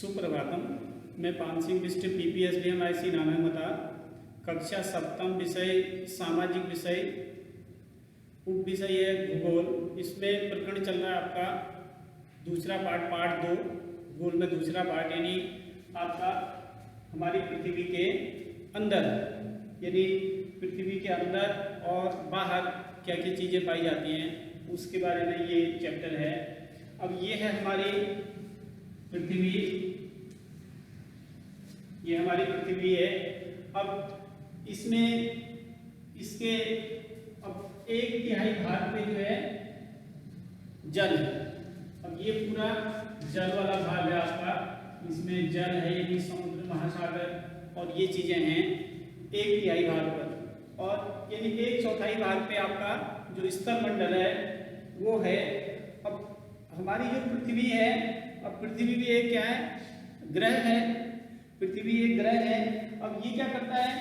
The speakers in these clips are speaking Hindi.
सुप्रभातम। मैं पान सिंह डिस्ट्रिक्ट PPSBMIC नामता कक्षा सप्तम विषय सामाजिक विषय उप विषय है भूगोल। इसमें प्रकरण चल रहा है आपका दूसरा पार्ट 2 भूगोल में दूसरा पार्ट, यानी आपका हमारी पृथ्वी के अंदर, यानी पृथ्वी के अंदर और बाहर क्या क्या चीज़ें पाई जाती हैं उसके बारे में ये चैप्टर है। अब ये है हमारी पृथ्वी, ये हमारी पृथ्वी है। अब इसमें इसके अब 1/3 भाग पे जो है जल, अब ये पूरा जल वाला भाग है आपका, इसमें जल है यानी समुद्र महासागर और ये चीज़ें हैं 1/3 भाग पर, और यानी 1/4 भाग पे आपका जो स्थल मंडल है वो है। अब हमारी जो पृथ्वी है, अब पृथ्वी भी एक क्या है, ग्रह है। पृथ्वी एक ग्रह है। अब ये क्या करता है,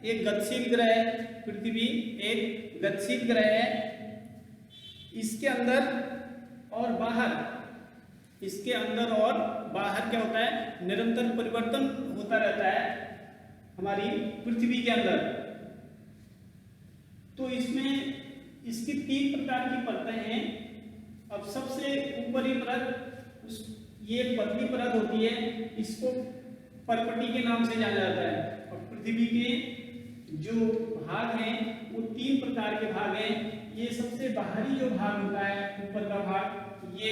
एक गतिशील ग्रह है। पृथ्वी एक गतिशील ग्रह है। इसके अंदर और बाहर, इसके अंदर और बाहर क्या होता है, निरंतर परिवर्तन होता रहता है हमारी पृथ्वी के अंदर। तो इसमें इसकी 3 प्रकार की परतें हैं। अब सबसे ऊपरी परत ये पतली परत होती है, इसको परपटी के नाम से जाना जाता है। और पृथ्वी के जो भाग हैं वो 3 प्रकार के भाग हैं। ये सबसे बाहरी जो भाग होता है, ऊपर का भाग, ये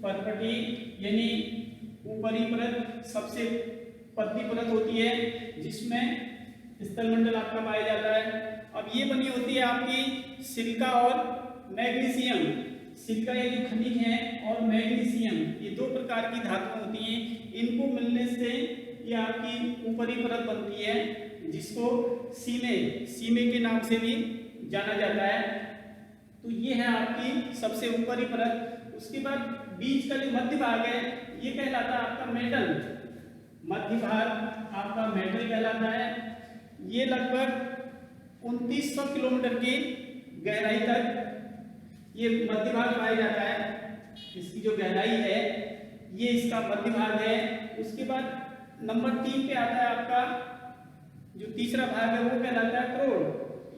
परपटी यानी ऊपरी परत सबसे पतली परत होती है जिसमें स्थलमंडल आपका पाया जाता है। अब ये बनी होती है आपकी सिलिका और मैग्नीशियम। सिलिका ये जो खनिज है और मैग्नीशियम, ये 2 प्रकार की धातुएं होती हैं। इनको मिलने से ये आपकी ऊपरी परत बनती है जिसको सीमे के नाम से भी जाना जाता है। तो ये है आपकी सबसे ऊपरी परत। उसके बाद बीच का जो मध्य भाग है ये कहलाता है आपका मेटल। मध्य भाग आपका मेटल कहलाता है। ये लगभग 2900 किलोमीटर की गहराई तक ये मध्य भाग पाया जाता है। इसकी जो गहराई है ये इसका मध्य भाग है। उसके बाद नंबर 3 पे आता है आपका जो तीसरा भाग है वो कहलाता है क्रोड,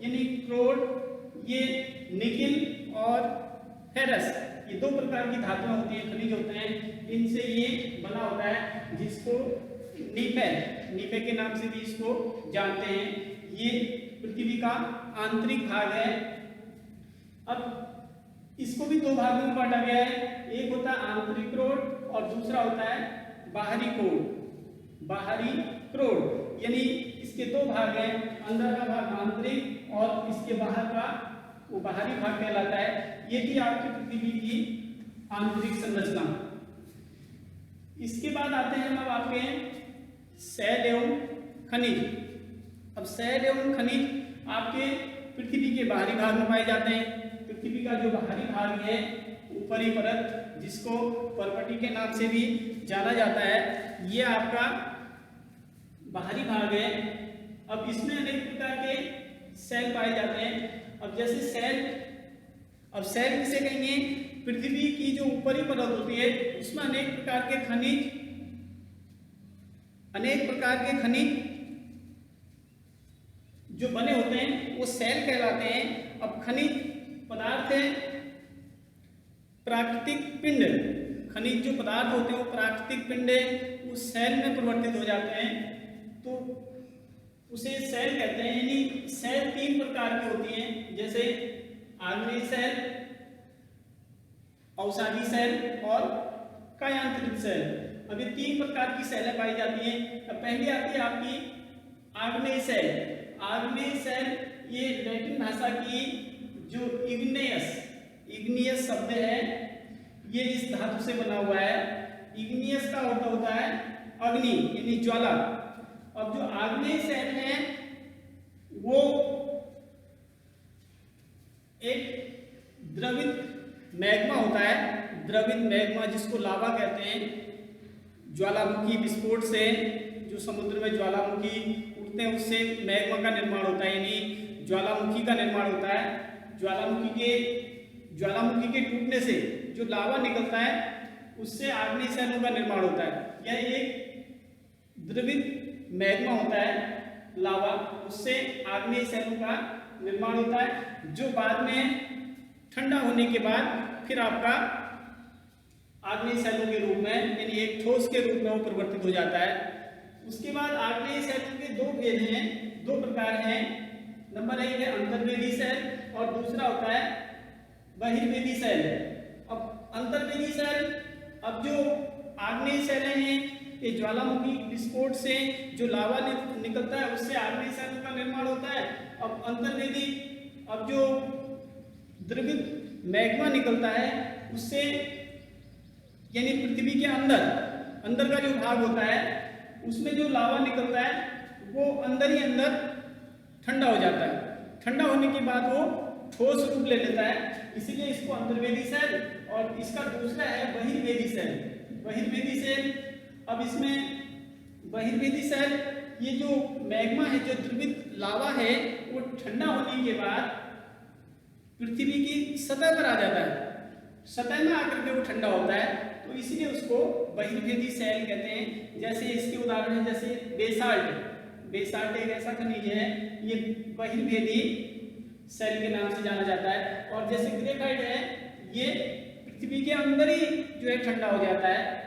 यानी क्रोड ये निकिल और फेरस, ये 2 प्रकार की धातुएं होती हैं, खनिज होते हैं। इनसे ये बना होता है जिसको नीपे के नाम से भी इसको जानते हैं। ये पृथ्वी का आंतरिक भाग है। अब इसको भी 2 भागों में बांटा गया है। एक होता है आंतरिक क्रोड और दूसरा होता है बाहरी क्रोड। बाहरी क्रोड यानी इसके 2 भाग हैं, अंदर का भाग आंतरिक और इसके बाहर का वो बाहरी भाग कहलाता है। ये थी आपकी पृथ्वी की आंतरिक संरचना। इसके बाद आते हैं अब आपके शैल एवं खनिज। अब शैल एवं खनिज आपके पृथ्वी के बाहरी भाग में पाए जाते हैं। पृथ्वी का जो बाहरी भाग है, ऊपरी परत जिसको परपटी के नाम से भी जाना जाता है, ये आपका बाहरी भाग है। अब इसमें अनेक प्रकार के शैल पाए जाते हैं। अब जैसे शैल किसे कहेंगे, पृथ्वी की जो ऊपरी परत होती है उसमें अनेक प्रकार के खनिज जो बने होते हैं वो शैल कहलाते हैं। अब खनिज पदार्थ है प्राकृतिक पिंड, खनिज जो पदार्थ होते हैं वो प्राकृतिक पिंड है, उस शैल में परिवर्तित हो जाते हैं तो उसे शैल कहते हैं। यानी शैल 3 प्रकार की होती हैं, जैसे आग्नेय शैल, अवसादी शैल और कायांतरित शैल। अब ये 3 प्रकार की शैलें पाई जाती हैं। अब पहली आती है आपकी आग्नेय शैल। आग्नेय शैल ये लैटिन भाषा की जो इग्नियस शब्द है ये इस धातु से बना हुआ है। इग्नियस का अर्थ होता है अग्नि यानी ज्वाला। अब जो आग्नेय शैल है वो एक द्रवित मैग्मा होता है, द्रवित मैग्मा जिसको लावा कहते हैं। ज्वालामुखी विस्फोट से जो समुद्र में ज्वालामुखी उठते हैं उससे मैग्मा का निर्माण होता है, यानी ज्वालामुखी का निर्माण होता है। ज्वालामुखी के टूटने से जो लावा निकलता है उससे आग्नेय शैलों का निर्माण होता है। यह एक द्रवित मैग्मा होता है लावा, उससे आग्नेय शैलों का निर्माण होता है, जो बाद में ठंडा होने के बाद फिर आपका आग्नेय शैलों के रूप में यानी एक ठोस के रूप में वो परिवर्तित हो जाता है। उसके बाद आग्नेय शैलों के दो भेद हैं, दो प्रकार हैं। नंबर 1 है अंतर्वेदी शैल और दूसरा होता है बहिर्वेदी शैल। अब अंतर्वेदी शैल, अब जो आग्नेय शैलें हैं ये ज्वालामुखी विस्फोट से जो लावा निकलता है उससे आग्नेय शैलों का निर्माण होता है। अब अंतर्वेदी, अब जो द्रवित मैग्मा निकलता है उससे यानी पृथ्वी के अंदर का जो भाग होता है उसमें जो लावा निकलता है वो अंदर ही अंदर ठंडा हो जाता है। ठंडा होने के बाद वो ठोस रूप ले लेता है, इसीलिए इसको अंतर्वेदी शैल। और इसका दूसरा है बहिर्वेदी शैल। बहिर्वेदी शैल, अब इसमें बहिर्वेदी शैल ये जो मैग्मा है, जो द्रवित लावा है, वो ठंडा होने के बाद पृथ्वी की सतह पर आ जाता है। सतह में आकर के वो ठंडा होता है, तो इसीलिए उसको बहिर्वेदी शैल कहते हैं। जैसे इसके उदाहरण है जैसे बेसाल्ट। बेसाल्ट एक ऐसा खनिज है, ये बहिर्वेदी शैल के नाम से जाना जाता है। और जैसे ग्रेफाइट है, ये पृथ्वी के अंदर ही जो है ठंडा हो जाता है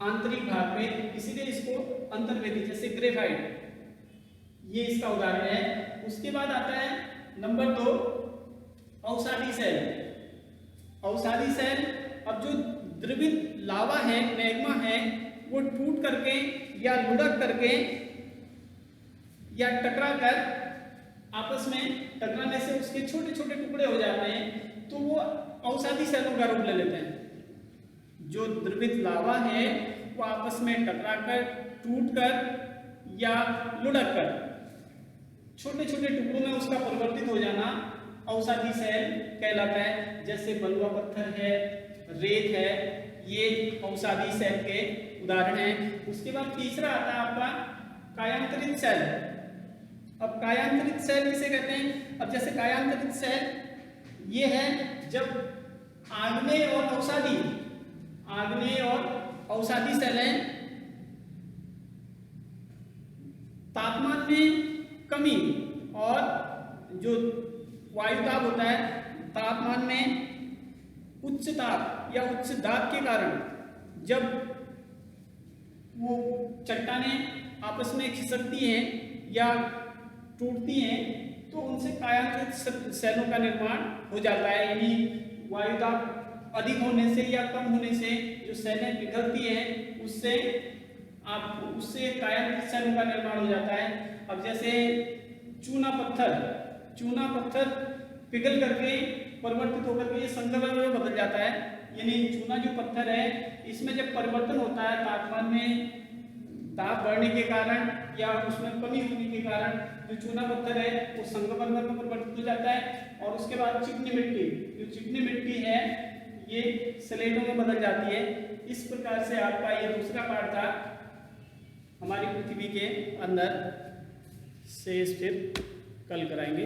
आंतरिक भाग में, इसीलिए इसको अंतर्वेदी, जैसे ग्रेफाइट, ये इसका उदाहरण है। उसके बाद आता है नंबर 2 अवसादी शैल। अवसादी शैल, अब जो द्रवित लावा है, मैग्मा है, वो टूट करके या लुढ़क करके या टकरा कर आपस में टकराने से उसके छोटे छोटे टुकड़े हो जाते हैं, तो वो अवसादी शैलों का रूप ले लेते हैं। जो द्रवित लावा है वो आपस में टकरा कर, टूट कर या लुढ़क कर छोटे छोटे टुकड़ों में उसका परिवर्तित हो जाना अवसादी शैल कहलाता है। जैसे बलुआ पत्थर है, रेत है, ये अवसादी शैल के उदाहरण हैं। उसके बाद तीसरा आता है आपका कायांतरित शैल। अब कायांतरित शैल किसे कहते हैं? अब जैसे कायांतरित शैल ये है जब आग्नेय और अवसादी शैलें तापमान में कमी और जो वायुदाब होता है, तापमान में उच्च ताप या उच्च दाब के कारण जब वो चट्टानें आपस में खिसकती हैं या टूटती हैं, तो उनसे कायांतरित शैलों का निर्माण हो जाता है। यानी वायुदाब अधिक होने से या कम होने से जो शैलें पिघलती हैं उससे कायांतरित शैलों का निर्माण हो जाता है। अब जैसे चूना पत्थर पिघल करके परिवर्तित होकर के ये संगमरमर में बदल जाता है। यानी चूना जो पत्थर है, इसमें जब परिवर्तन होता है तापमान में दाब बढ़ने के कारण या उसमें कमी होने के कारण, जो चूना पत्थर है वो संगमरमर में परिवर्तित हो जाता है। और उसके बाद चिकनी मिट्टी है ये स्लेटों में बदल जाती है। इस प्रकार से आपका ये दूसरा पार्ट था हमारी पृथ्वी के अंदर। से फिर कल कराएंगे।